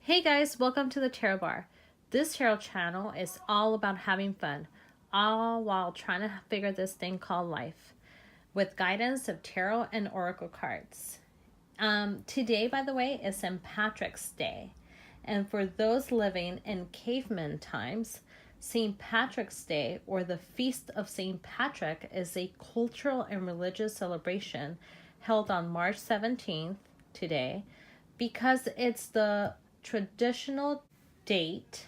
Hey guys, welcome to the Tarot Bar. This tarot channel is all about having fun, all while trying to figure this thing called life, with guidance of tarot and oracle cards. Today, by the way, is St. Patrick's Day. And for those living in caveman times, St. Patrick's Day, or the Feast of St. Patrick, is a cultural and religious celebration held on March 17th, today, because it's the traditional date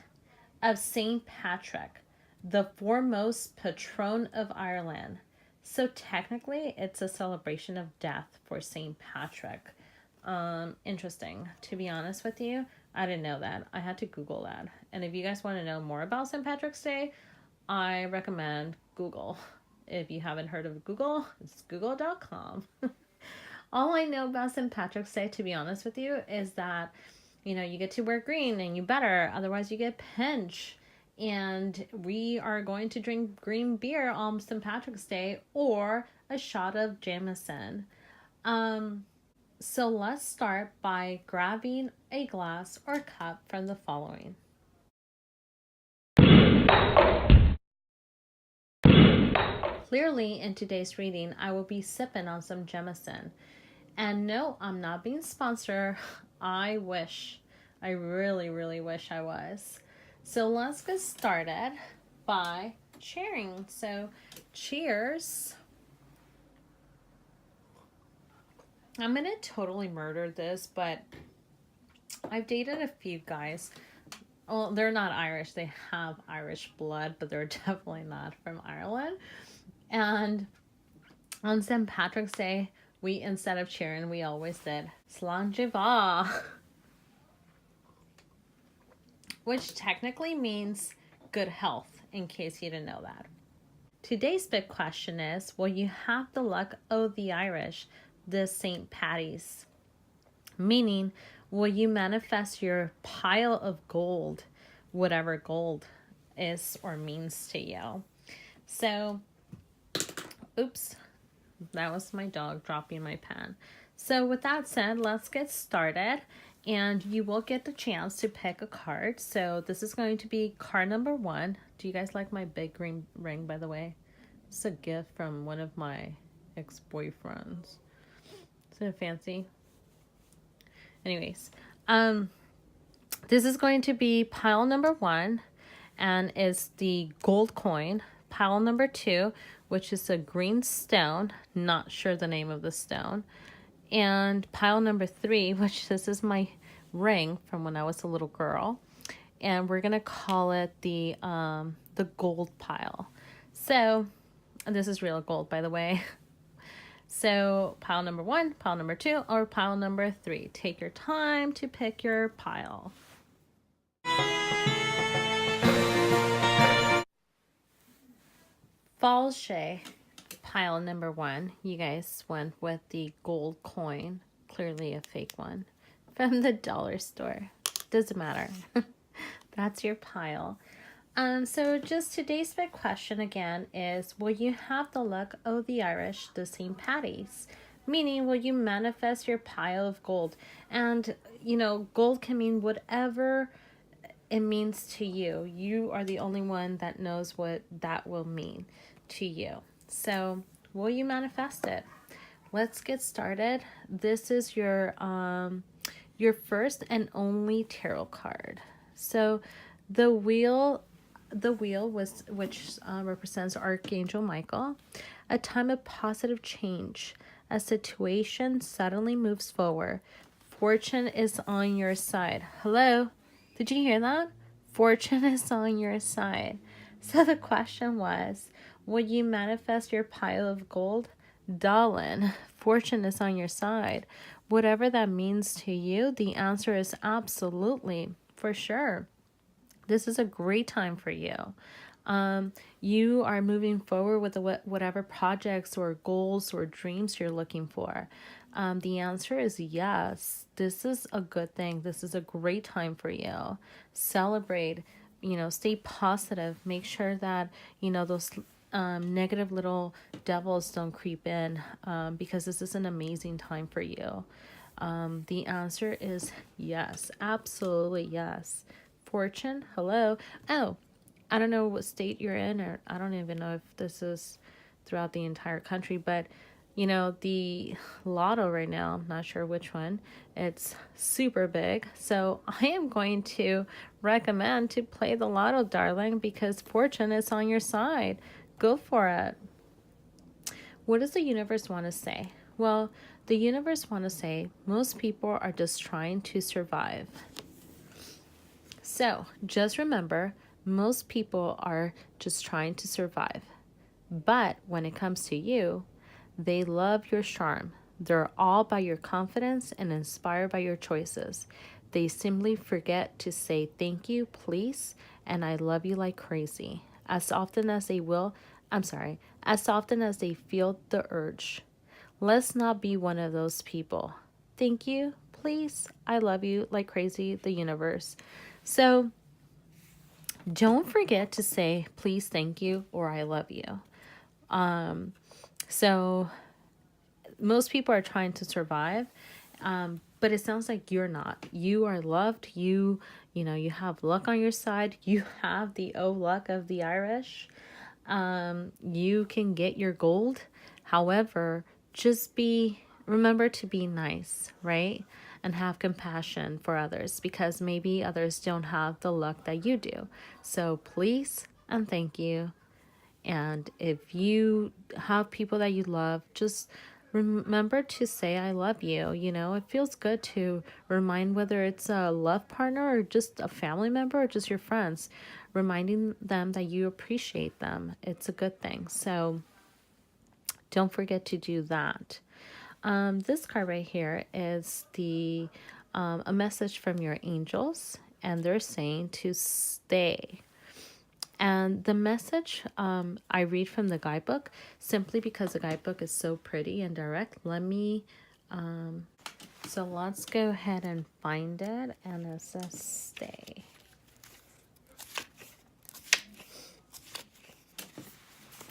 of St. Patrick, the foremost patron of Ireland. So technically, it's a celebration of death for St. Patrick. Interesting. To be honest with you, I didn't know that. I had to Google that. And if you guys want to know more about St. Patrick's Day, I recommend Google. If you haven't heard of Google, it's google.com. All I know about St. Patrick's Day, to be honest with you, is that, you know, you get to wear green and you better, otherwise you get pinched. And we are going to drink green beer on St. Patrick's Day or a shot of Jameson. So let's start by grabbing a glass or cup from the following. Clearly, in today's reading, I will be sipping on some Jameson. And no, I'm not being sponsored. I wish. I really, really wish I was. So let's get started by cheering. So cheers. I'm going to totally murder this, but I've dated a few guys. Well, they're not Irish. They have Irish blood, but they're definitely not from Ireland. And on St. Patrick's Day, we, instead of cheering, we always did Slán which technically means good health, in case you didn't know that. Today's big question is, will you have the luck of the Irish this St. Paddy's? Meaning, will you manifest your pile of gold, whatever gold is or means to you? So, oops. That was my dog dropping my pen. So with that said, let's get started. And you will get the chance to pick a card. So this is going to be card number 1. Do you guys like my big green ring, by the way? It's a gift from one of my ex-boyfriends. Isn't it fancy? Anyways, this is going to be pile number 1 and is the gold coin. Pile number 2, which is a green stone, not sure the name of the stone. And pile number 3, which this is my ring from when I was a little girl. And we're going to call it the gold pile. So, and this is real gold, by the way. So pile number 1, pile number 2, or pile number 3. Take your time to pick your pile. Falche, pile number 1. You guys went with the gold coin, clearly a fake one, from the dollar store. Doesn't matter. That's your pile. So just today's big question again is, will you have the luck of the Irish this St. Paddy's? Meaning, will you manifest your pile of gold? And, you know, gold can mean whatever it means to you. You are the only one that knows what that will mean to you. So will you manifest it? Let's get started. This is your first and only tarot card. So the wheel was, which represents Archangel Michael, a time of positive change. A situation suddenly moves forward. Fortune is on your side. Hello? Did you hear that? Fortune is on your side. So the question was, would you manifest your pile of gold? Darling, fortune is on your side. Whatever that means to you, the answer is absolutely, for sure. This is a great time for you. You are moving forward with whatever projects or goals or dreams you're looking for. The answer is yes. This is a good thing. This is a great time for you. Celebrate, you know, stay positive. Make sure that, you know, those negative little devils don't creep in, because this is an amazing time for you. The answer is yes, absolutely yes. Fortune, hello. Oh, I don't know what state you're in, or I don't even know if this is throughout the entire country, but the lotto right now, I'm not sure which one, it's super big. So I am going to recommend to play the lotto, darling, because fortune is on your side. Go for it. What does the universe want to say? Well, the universe want to say most people are just trying to survive. So just remember, most people are just trying to survive. But when it comes to you, they love your charm. They're all by your confidence and inspired by your choices. They simply forget to say thank you, please, and I love you like crazy. As often as they as often as they feel the urge. Let's not be one of those people. Thank you, please, I love you like crazy, the universe. So don't forget to say please, thank you, or I love you. So most people are trying to survive, but it sounds like you're not. You are loved. You have luck on your side. You have the luck of the Irish. You can get your gold. However, remember to be nice, right? And have compassion for others, because maybe others don't have the luck that you do. So please and thank you. And if you have people that you love, just remember to say, I love you. It feels good to remind, whether it's a love partner or just a family member or just your friends, reminding them that you appreciate them. It's a good thing. So don't forget to do that. This card right here is a message from your angels, and they're saying to stay. And the message I read from the guidebook, simply because the guidebook is so pretty and direct. So let's go ahead and find it. And it says stay.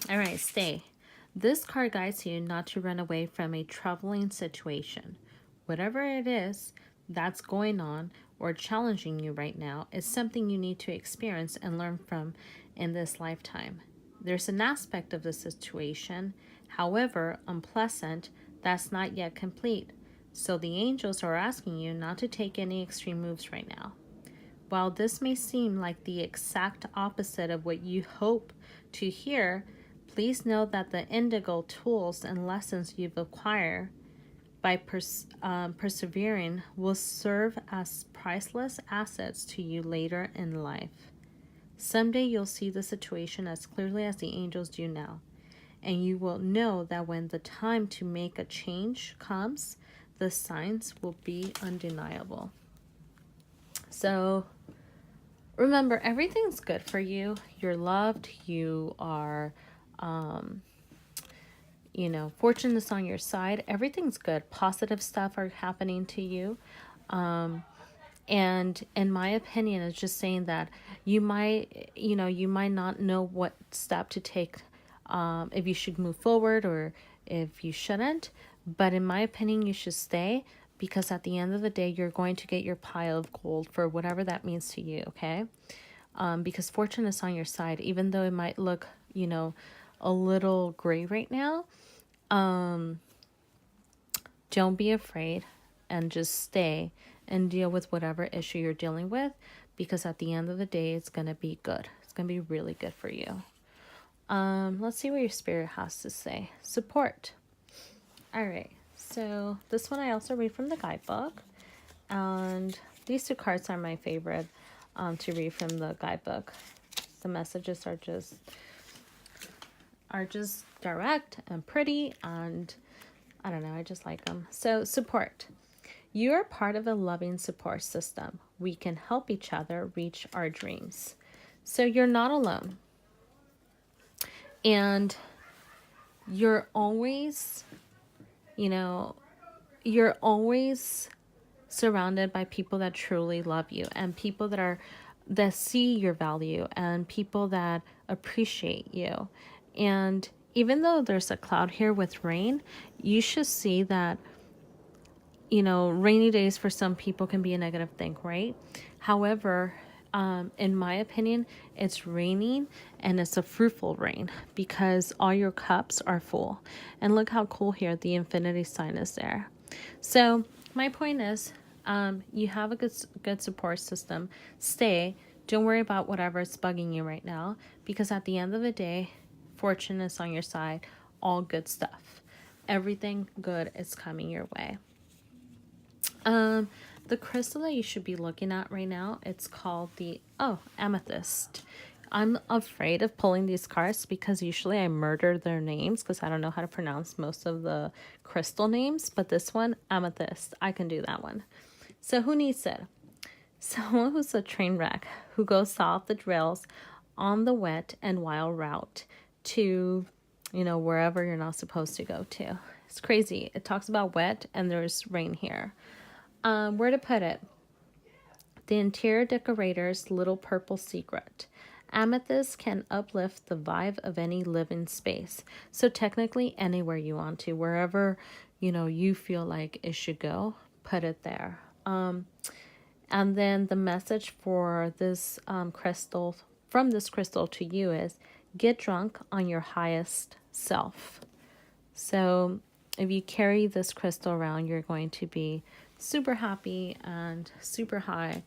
All right, stay. This card guides you not to run away from a troubling situation. Whatever it is that's going on or challenging you right now is something you need to experience and learn from in this lifetime. There's an aspect of the situation, however unpleasant, that's not yet complete. So the angels are asking you not to take any extreme moves right now. While this may seem like the exact opposite of what you hope to hear, please know that the indigo tools and lessons you've acquired by persevering will serve as priceless assets to you later in life. Someday you'll see the situation as clearly as the angels do now, and you will know that when the time to make a change comes, the signs will be undeniable. So remember, everything's good for you. You're loved. You are, fortune is on your side. Everything's good. Positive stuff are happening to you. And in my opinion, it's just saying that you might not know what step to take, if you should move forward or if you shouldn't. But in my opinion, you should stay, because at the end of the day, you're going to get your pile of gold for whatever that means to you, okay? Because fortune is on your side, even though it might look, a little gray right now. Don't be afraid, and just stay and deal with whatever issue you're dealing with, because at the end of the day, it's going to be good. It's going to be really good for you. Let's see what your spirit has to say. Support. All right. So this one I also read from the guidebook. And these two cards are my favorite to read from the guidebook. The messages are just direct and pretty, and I don't know, I just like them. So support. You are part of a loving support system. We can help each other reach our dreams. So you're not alone. And you're always surrounded by people that truly love you, and people that see your value, and people that appreciate you. And even though there's a cloud here with rain, you should see that you know, rainy days for some people can be a negative thing, right? However, in my opinion, it's raining and it's a fruitful rain because all your cups are full. And look how cool here, the infinity sign is there. So my point is, you have a good support system. Stay. Don't worry about whatever is bugging you right now, because at the end of the day, fortune is on your side. All good stuff. Everything good is coming your way. The crystal that you should be looking at right now, it's called the amethyst. I'm afraid of pulling these cards because usually I murder their names because I don't know how to pronounce most of the crystal names, but this one, amethyst, I can do that one. So who needs it? Someone who's a train wreck, who goes off the rails on the wet and wild route to, you know, wherever you're not supposed to go to. It's crazy. It talks about wet and there's rain here. Where to put it? The interior decorator's little purple secret. Amethyst can uplift the vibe of any living space. So technically anywhere you want to, wherever, you know, you feel like it should go, put it there. And then the message for this crystal, from this crystal to you, is get drunk on your highest self. So if you carry this crystal around, you're going to be super happy and super high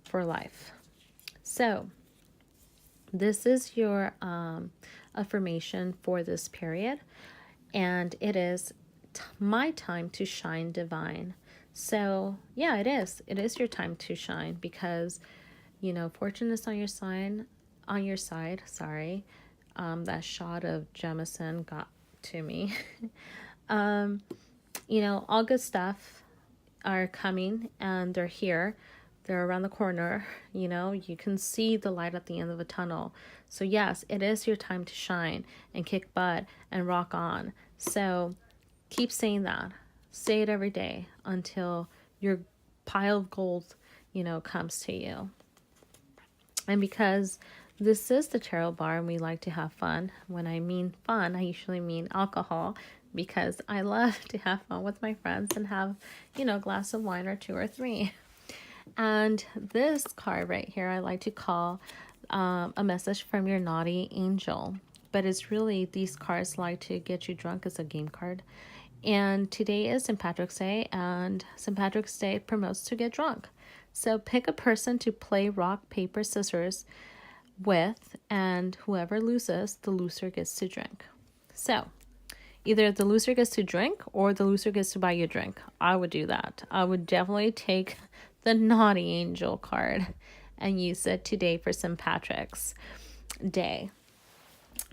for life. So this is your affirmation for this period, and it is my time to shine divine. So yeah, it is your time to shine, because you know fortune is on your side. Sorry, that shot of Jemison got to me. You know, all good stuff are coming and they're here. They're around the corner. You know, you can see the light at the end of a tunnel. So yes, it is your time to shine and kick butt and rock on. So keep saying that. Say it every day until your pile of gold, you know, comes to you. And because this is the tarot bar and we like to have fun. When I mean fun, I usually mean alcohol, because I love to have fun with my friends and have, you know, a glass of wine or 2 or 3. And this card right here, I like to call a message from your naughty angel. But it's really, these cards like to get you drunk as a game card. And today is St. Patrick's Day, and St. Patrick's Day promotes to get drunk. So pick a person to play rock, paper, scissors with, and whoever loses, the loser gets to drink. So either the loser gets to drink or the loser gets to buy you a drink. I would do that. I would definitely take the naughty angel card and use it today for St. Patrick's Day.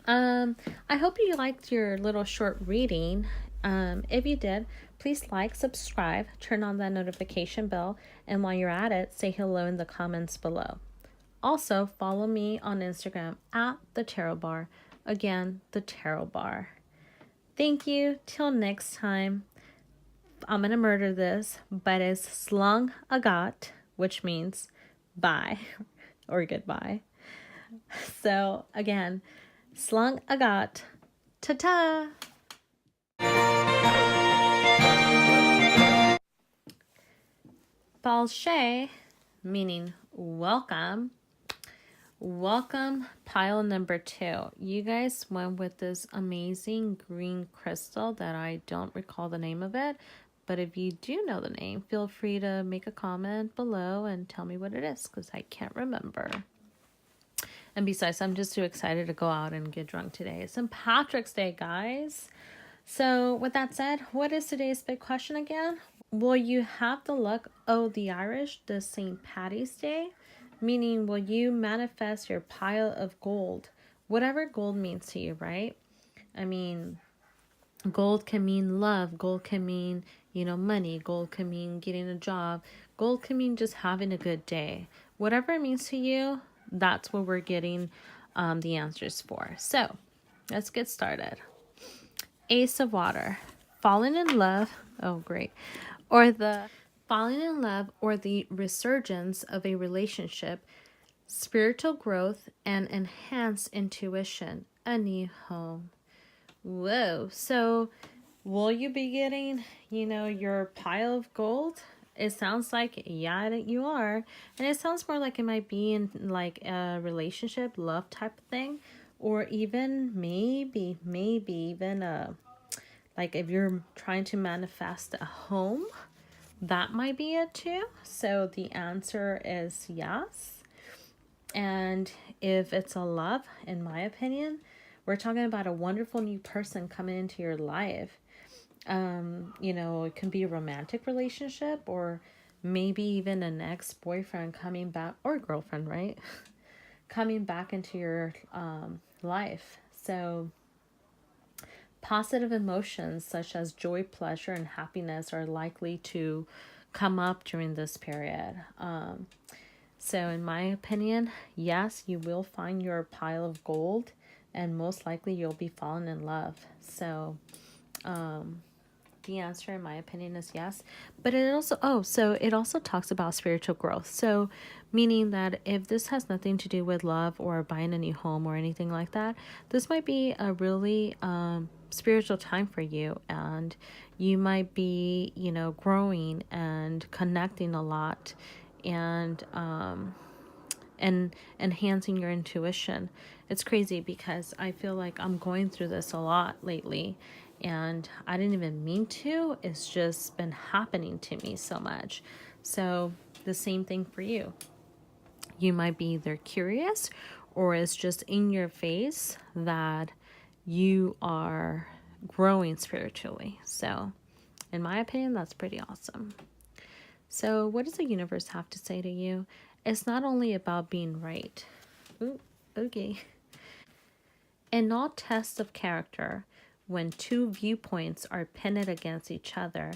I hope you liked your little short reading. If you did, please like, subscribe, turn on that notification bell, and while you're at it, say hello in the comments below. Also, follow me on Instagram at TheTarot. Again, TheTarot. Thank you. Till next time. I'm going to murder this, but it's slung agat, which means bye or goodbye. So again, slung agat. Ta-ta. Balshay, meaning welcome. Welcome, pile number 2. You guys went with this amazing green crystal that I don't recall the name of it, but if you do know the name, feel free to make a comment below and tell me what it is, because I can't remember. And besides, I'm just too excited to go out and get drunk today. It's St. Patrick's Day, guys. So with that said, what is today's big question again? Will you have the luck of the Irish this St. Paddy's Day? Meaning, will you manifest your pile of gold? Whatever gold means to you, right? I mean, gold can mean love. Gold can mean, you know, money. Gold can mean getting a job. Gold can mean just having a good day. Whatever it means to you, that's what we're getting the answers for. So, let's get started. Ace of Water. Falling in love. Oh, great. Or the falling in love or the resurgence of a relationship, spiritual growth, and enhanced intuition, a new home. Whoa. So Will you be getting, your pile of gold? It sounds like, yeah, you are. And it sounds more like it might be in like a relationship, love type of thing. Or even maybe even like if you're trying to manifest a home, that might be it too. So the answer is yes. And if it's a love, in my opinion, we're talking about a wonderful new person coming into your life. It can be a romantic relationship or maybe even an ex-boyfriend coming back or girlfriend, right? Coming back into your life. So positive emotions such as joy, pleasure, and happiness are likely to come up during this period. So in my opinion, yes, you will find your pile of gold and most likely you'll be falling in love. So the answer in my opinion is yes. But it also talks about spiritual growth. So meaning that if this has nothing to do with love or buying a new home or anything like that, this might be a really spiritual time for you, and you might be, growing and connecting a lot, and enhancing your intuition. It's crazy because I feel like I'm going through this a lot lately and I didn't even mean to. It's just been happening to me so much. So the same thing for you. You might be either curious or it's just in your face that you are growing spiritually. So in my opinion, that's pretty awesome. So what does the universe have to say to you? It's not only about being right. Ooh, okay. In all tests of character, when two viewpoints are pitted against each other,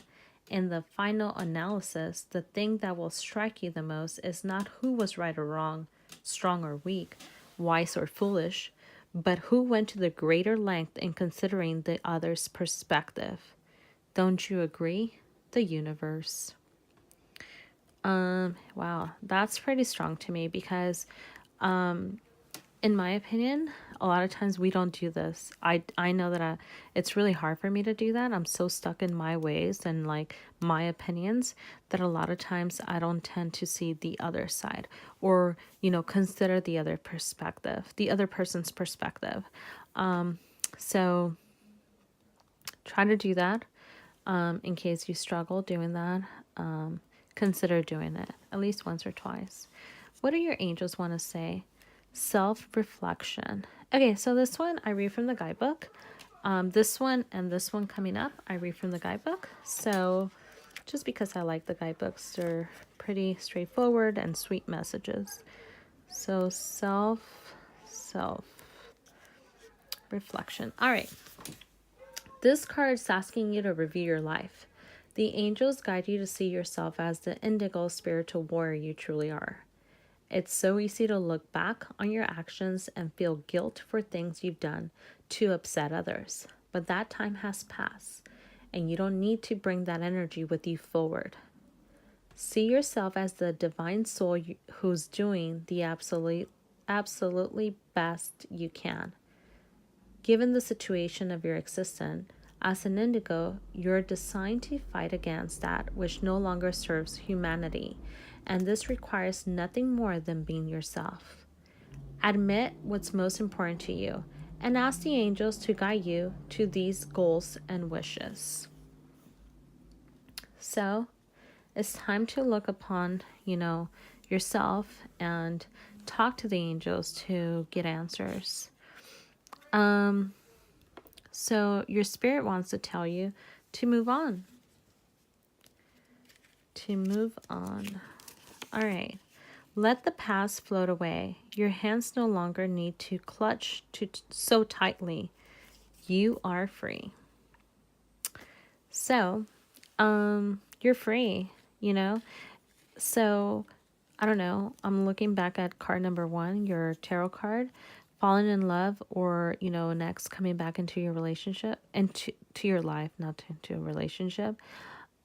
in the final analysis, the thing that will strike you the most is not who was right or wrong, strong or weak, wise or foolish, but who went to the greater length in considering the other's perspective. Don't you agree? The universe. Wow, that's pretty strong to me because in my opinion, a lot of times we don't do this. I know that it's really hard for me to do that. I'm so stuck in my ways and like my opinions that a lot of times I don't tend to see the other side or, consider the other perspective, the other person's perspective. So try to do that. In case you struggle doing that, consider doing it at least once or twice. What do your angels want to say? Self-reflection. Okay, so this one I read from the guidebook. This one and this one coming up, I read from the guidebook. So just because I like the guidebooks, they're pretty straightforward and sweet messages. So self-reflection. All right. This card is asking you to review your life. The angels guide you to see yourself as the indigo spiritual warrior you truly are. It's so easy to look back on your actions and feel guilt for things you've done to upset others. But that time has passed, and you don't need to bring that energy with you forward. See yourself as the divine soul who's doing the absolutely best you can. Given the situation of your existence, as an indigo, you're designed to fight against that which no longer serves humanity, and this requires nothing more than being yourself. Admit what's most important to you, and ask the angels to guide you to these goals and wishes. So, it's time to look upon, yourself and talk to the angels to get answers. So your spirit wants to tell you to move on. To move on. All right. Let the past float away. Your hands no longer need to clutch so tightly. You are free. So, you're free, So, I don't know. I'm looking back at card number 1, your tarot card. Falling in love, or an ex coming back into your relationship and to your life, not into a relationship.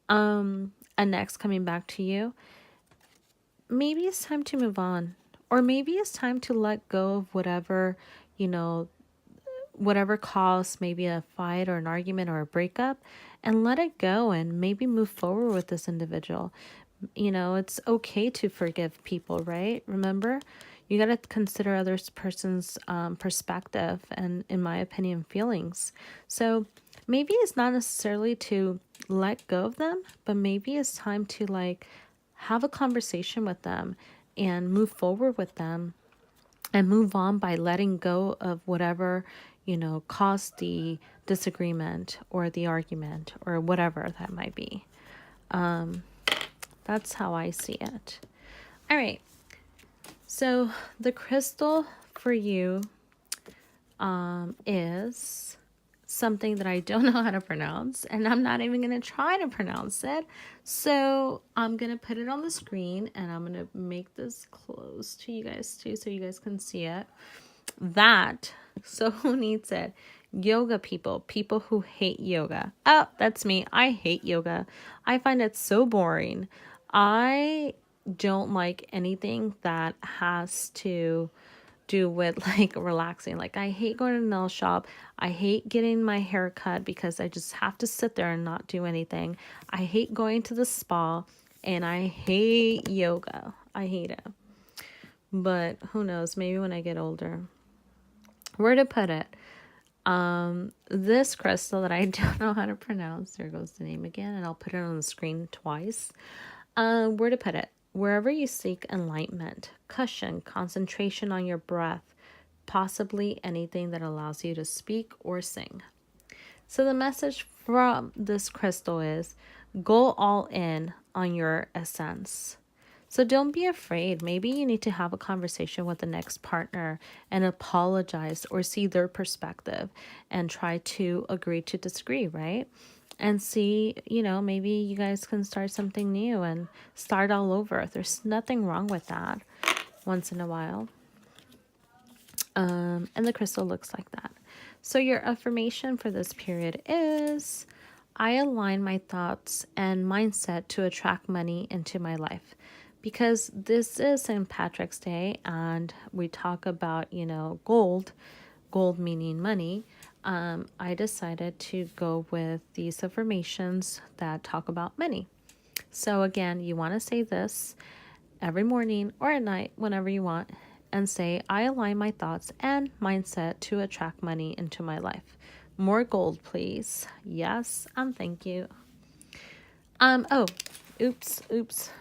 An ex coming back to you. Maybe it's time to move on, or maybe it's time to let go of whatever whatever caused maybe a fight or an argument or a breakup, and let it go and maybe move forward with this individual. You know, it's okay to forgive people, right? Remember, you got to consider other person's perspective and, in my opinion, feelings. So maybe it's not necessarily to let go of them, but maybe it's time to like have a conversation with them and move forward with them and move on by letting go of whatever, you know, caused the disagreement or the argument or whatever that might be. That's how I see it. All right. So the crystal for you is something that I don't know how to pronounce, and I'm not even going to try to pronounce it. So I'm going to put it on the screen, and I'm going to make this close to you guys too so you guys can see it. That, so who needs it? Yoga people who hate yoga. Oh, that's me. I hate yoga. I find it so boring. I don't like anything that has to do with like relaxing. Like I hate going to the nail shop. I hate getting my hair cut because I just have to sit there and not do anything. I hate going to the spa, and I hate yoga. I hate it. But who knows, maybe when I get older. Where to put it? This crystal that I don't know how to pronounce, there goes the name again, and I'll put it on the screen twice. Where to put it? Wherever you seek enlightenment, cushion, concentration on your breath, possibly anything that allows you to speak or sing. So the message from this crystal is go all in on your essence. So don't be afraid. Maybe you need to have a conversation with the next partner and apologize or see their perspective and try to agree to disagree, right? And see, you know, maybe you guys can start something new and start all over. There's nothing wrong with that once in a while. And the crystal looks like that. So your affirmation for this period is, I align my thoughts and mindset to attract money into my life. Because this is St. Patrick's Day and we talk about, you know, gold meaning money. I decided to go with these affirmations that talk about money. So again, you want to say this every morning or at night, whenever you want, and say, I align my thoughts and mindset to attract money into my life. More gold, please. Yes, and thank you. Oops.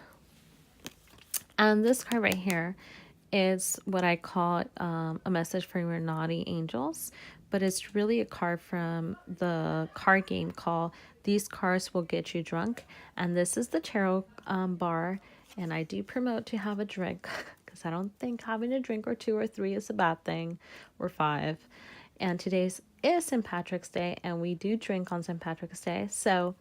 And this card right here is what I call a message from your naughty angels, but it's really a card from the card game called These Cards Will Get You Drunk. And this is the tarot bar, and I do promote to have a drink because I don't think having a drink or 2 or 3 is a bad thing, or 5. And today's is St. Patrick's Day, and we do drink on St. Patrick's Day, so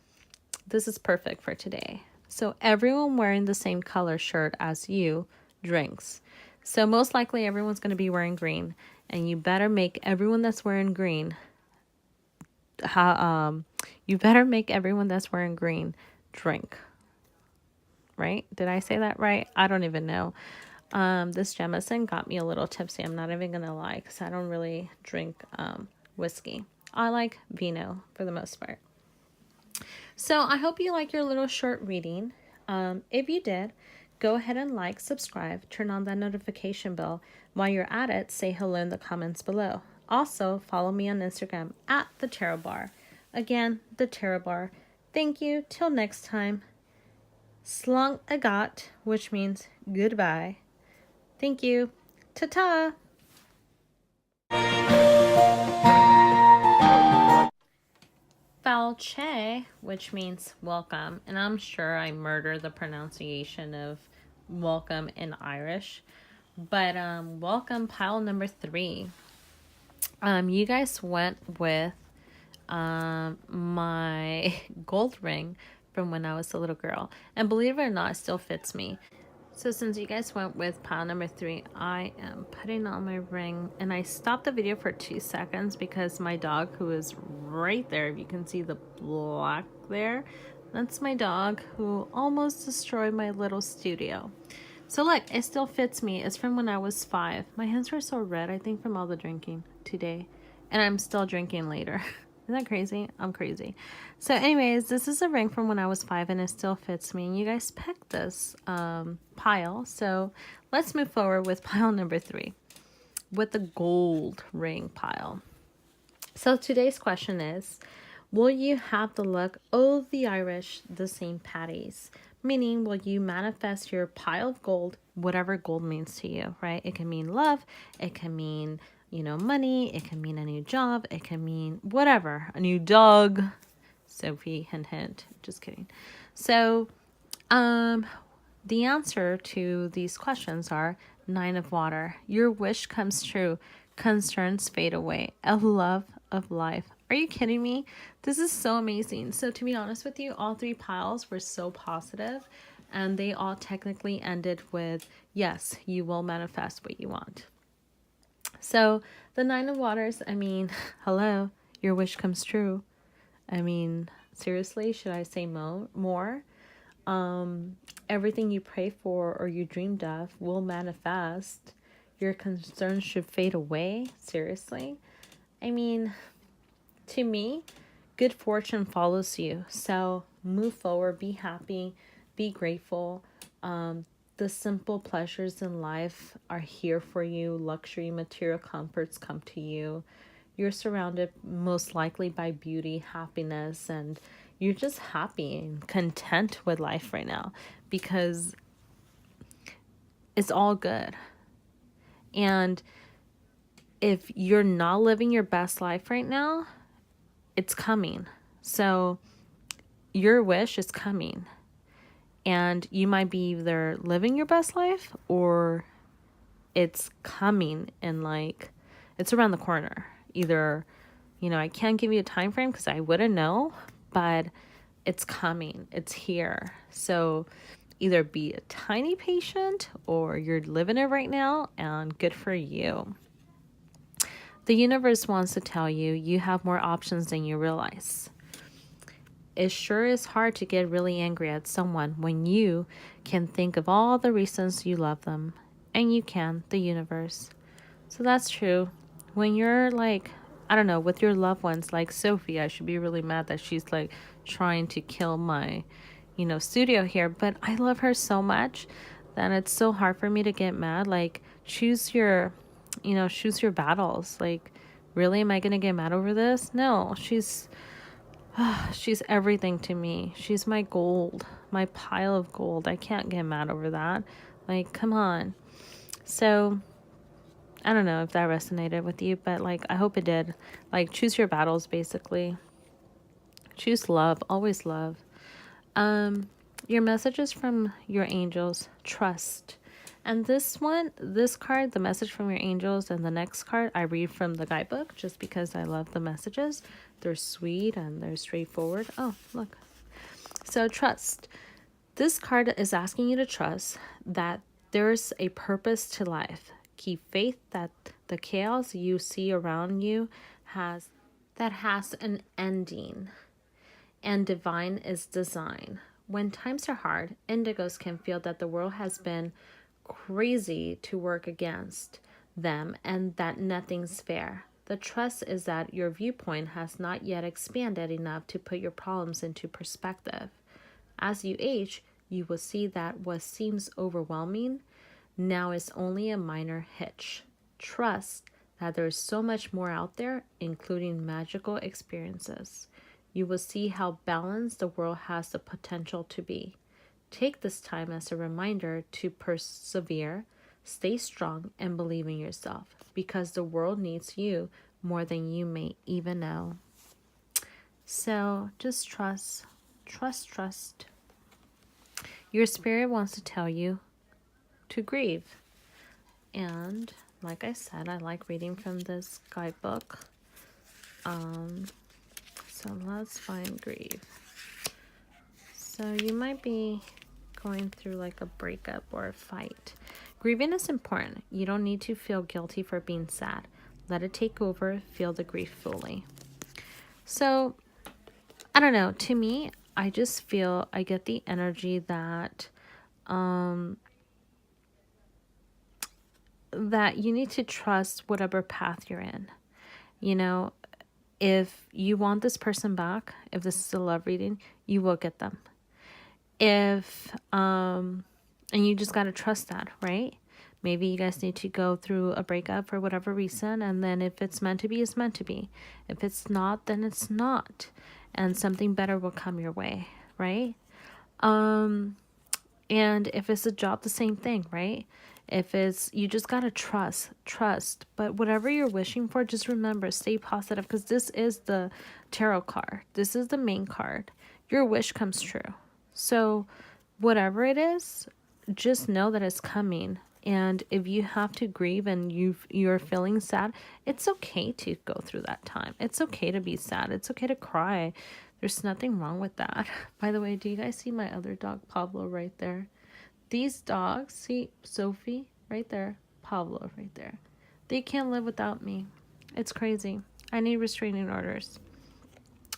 this is perfect for today. So everyone wearing the same color shirt as you drinks. So most likely everyone's going to be wearing green, and you better make everyone that's wearing green drink. Right? Did I say that right? I don't even know. This Jemison got me a little tipsy. I'm not even going to lie, because I don't really drink whiskey. I like vino for the most part. So I hope you like your little short reading. If you did, go ahead and like, subscribe, turn on that notification bell. While you're at it, say hello in the comments below. Also, follow me on Instagram at TheTarot. Again, TheTarot. Thank you. Till next time. Slung agat, which means goodbye. Thank you. Ta-ta. Falche, which means welcome, and I'm sure I murder the pronunciation of welcome in Irish, but welcome pile number 3. You guys went with my gold ring from when I was a little girl, and believe it or not, it still fits me. So since you guys went with pile number 3, I am putting on my ring, and I stopped the video for 2 seconds because my dog, who is right there, if you can see the black there, that's my dog who almost destroyed my little studio. So look, it still fits me. It's from when I was 5. My hands were so red, I think from all the drinking today. And I'm still drinking later. Isn't that crazy? I'm crazy. So anyways, this is a ring from when I was 5 and it still fits me. And you guys picked this pile. So let's move forward with pile number 3 with the gold ring pile. So today's question is, will you have the luck of the Irish, the St. Paddy's? Meaning, will you manifest your pile of gold, whatever gold means to you, right? It can mean love. It can mean, money. It can mean a new job. It can mean whatever. A new dog. Sophie, hint, hint. Just kidding. So, the answer to these questions are 9 of water. Your wish comes true. Concerns fade away. A love of life. Are you kidding me? This is so amazing. So to be honest with you, all 3 piles were so positive, and they all technically ended with, yes, you will manifest what you want. So the 9 of waters, I mean, hello, your wish comes true. I mean, seriously, should I say more? Everything you pray for or you dreamed of will manifest. Your concerns should fade away. Seriously. I mean, to me, good fortune follows you. So move forward, be happy, be grateful. The simple pleasures in life are here for you. Luxury, material comforts come to you. You're surrounded most likely by beauty, happiness, and you're just happy and content with life right now because it's all good. And if you're not living your best life right now, it's coming. So your wish is coming. And you might be either living your best life or it's coming and it's around the corner. Either, I can't give you a time frame because I wouldn't know, but it's coming. It's here. So either be a tiny patient or you're living it right now, and good for you. The universe wants to tell you you have more options than you realize. It sure is hard to get really angry at someone when you can think of all the reasons you love them. And you can, the universe. So that's true. When you're with your loved ones, like Sophie, I should be really mad that she's trying to kill my, studio here. But I love her so much that it's so hard for me to get mad. Choose your battles. Really, am I going to get mad over this? No, she's everything to me. She's my gold, my pile of gold. I can't get mad over that. Come on. So, I don't know if that resonated with you, but I hope it did. Choose your battles, basically. Choose love, always love. Your messages from your angels, trust. And this card, the message from your angels, and the next card, I read from the guidebook just because I love the messages. They're sweet and they're straightforward. Oh, look. So trust. This card is asking you to trust that there's a purpose to life. Keep faith that the chaos you see around you has an ending, and divine is design. When times are hard, indigos can feel that the world has been crazy to work against them and that nothing's fair. The trust is that your viewpoint has not yet expanded enough to put your problems into perspective. As you age, you will see that what seems overwhelming now is only a minor hitch. Trust that there is so much more out there, including magical experiences. You will see how balanced the world has the potential to be. Take this time as a reminder to persevere, stay strong, and believe in yourself, because the world needs you more than you may even know. So just trust. Trust. Your spirit wants to tell you to grieve. And like I said, I like reading from this guidebook. So let's find grieve. So you might be going through a breakup or a fight. Grieving is important. You don't need to feel guilty for being sad. Let it take over. Feel the grief fully. So, I don't know. To me, I just feel I get the energy that that you need to trust whatever path you're in. You know, if you want this person back, if this is a love reading, you will get them. If, and you just got to trust that, right? Maybe you guys need to go through a breakup for whatever reason. And then if it's meant to be, it's meant to be. If it's not, then it's not. And something better will come your way, right? And if it's a job, the same thing, right? If it's, you just got to trust. But whatever you're wishing for, just remember, stay positive, because this is the tarot card. This is the main card. Your wish comes true. So whatever it is, just know that it's coming. And if you have to grieve and you're feeling sad, it's okay to go through that time. It's okay to be sad. It's okay to cry. There's nothing wrong with that. By the way, do you guys see my other dog, Pablo, right there? These dogs, see Sophie right there, Pablo right there. They can't live without me. It's crazy. I need restraining orders.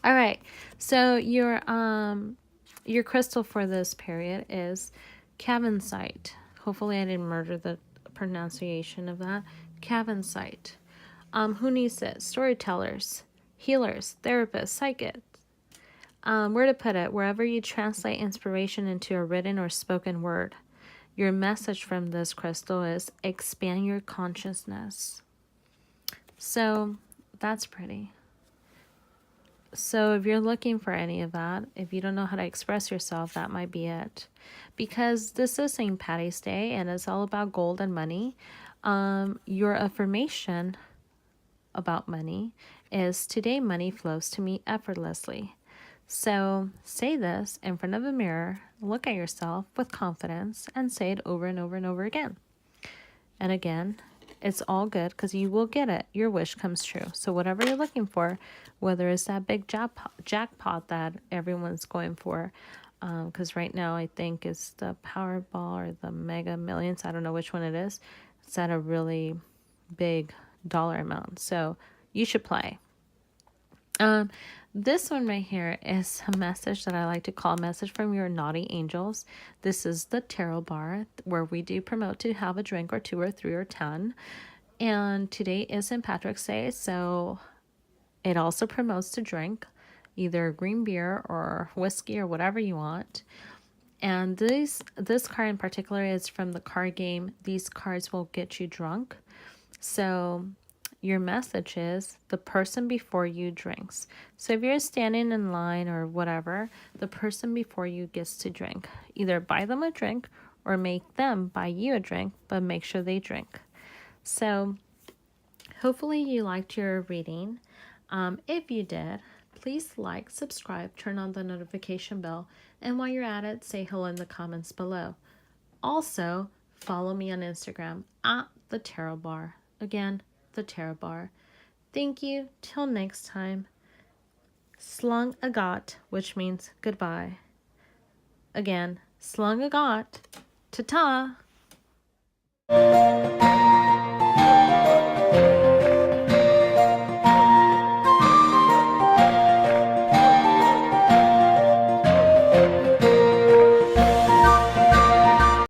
All right. So your crystal for this period is Cavinsite. Hopefully I didn't murder the pronunciation of that. Cavinsite. Who needs it? Storytellers, healers, therapists, psychics. Where to put it? Wherever you translate inspiration into a written or spoken word. Your message from this crystal is expand your consciousness. So that's pretty. So if you're looking for any of that, if you don't know how to express yourself, that might be it. Because this is St. Patty's Day and it's all about gold and money. Your affirmation about money is, today money flows to me effortlessly. So say this in front of a mirror, look at yourself with confidence, and say it over and over and over again. And again, it's all good because you will get it. Your wish comes true. So whatever you're looking for, whether it's that big jackpot that everyone's going for, because right now I think it's the Powerball or the Mega Millions. I don't know which one it is. It's at a really big dollar amount. So you should play. This one right here is a message that I like to call a message from your naughty angels. This is the tarot bar where we do promote to have a drink or 2 or 3 or 10. And today is St. Patrick's Day, so it also promotes to drink either green beer or whiskey or whatever you want. And this card in particular is from the card game. These cards will get you drunk. So your message is the person before you drinks. So if you're standing in line or whatever, the person before you gets to drink. Either buy them a drink or make them buy you a drink, but make sure they drink. So hopefully you liked your reading. If you did, please like, subscribe, turn on the notification bell, and while you're at it, say hello in the comments below. Also, follow me on Instagram at The Tarot Bar. Again, The Tarot Bar. Thank you. Till next time. Slung a got, which means goodbye. Again, slung a got. Ta-ta.